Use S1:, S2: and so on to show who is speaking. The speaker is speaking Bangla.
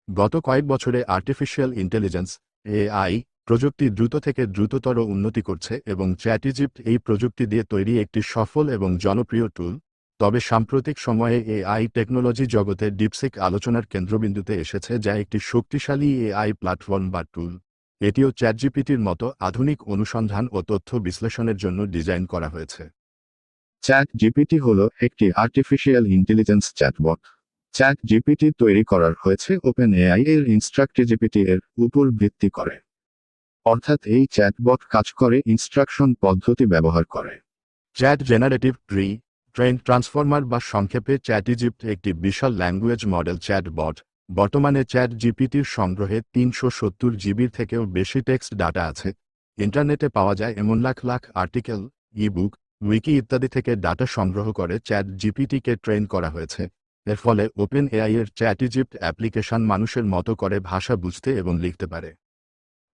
S1: গত কয়েক বছরে আর্টিফিশিয়াল ইন্টেলিজেন্স এআই প্রযুক্তি দ্রুত থেকে দ্রুততর উন্নতি করছে এবং চ্যাটজিপিটি এই প্রযুক্তি দিয়ে তৈরি একটি সফল এবং জনপ্রিয় টুল। তবে সাম্প্রতিক সময়ে এআই টেকনোলজি জগতে ডিপসিক আলোচনার কেন্দ্রবিন্দুতে এসেছে, যা একটি শক্তিশালী এআই প্ল্যাটফর্ম বা টুল। এটিও চ্যাটজিপিটির মতো আধুনিক অনুসন্ধান ও তথ্য বিশ্লেষণের জন্য ডিজাইন করা হয়েছে।
S2: চ্যাট জিপিটি হল একটি artificial intelligence chatbot. Chat GPT তৈরি করার হয়েছে ওপেন এআই এর ইনস্ট্রাক্টজিপিটি এর উপর ভিত্তি করে। অর্থাৎ এই চ্যাটবট কাজ করে ইনস্ট্রাকশন পদ্ধতি ব্যবহার করে।
S1: Chat generative pre train transformer বা সংক্ষেপে চ্যাটজিপিটি একটি বিশাল ল্যাঙ্গুয়েজ মডেল চ্যাটবট। বর্তমানে চ্যাট জিপিটির সংগ্রহে 370 জিবির থেকেও বেশি টেক্সট ডাটা আছে। ইন্টারনেটে পাওয়া যায় এমন lakh lakh article, ebook, wiki ইত্যাদি থেকে ডাটা সংগ্রহ করে চ্যাট জিপিটিকে ট্রেন করা হয়েছে। এর ফলে ওপেন এআই এর চ্যাটজিপিটি অ্যাপ্লিকেশন মানুষের মতো করে ভাষা বুঝতে এবং লিখতে পারে।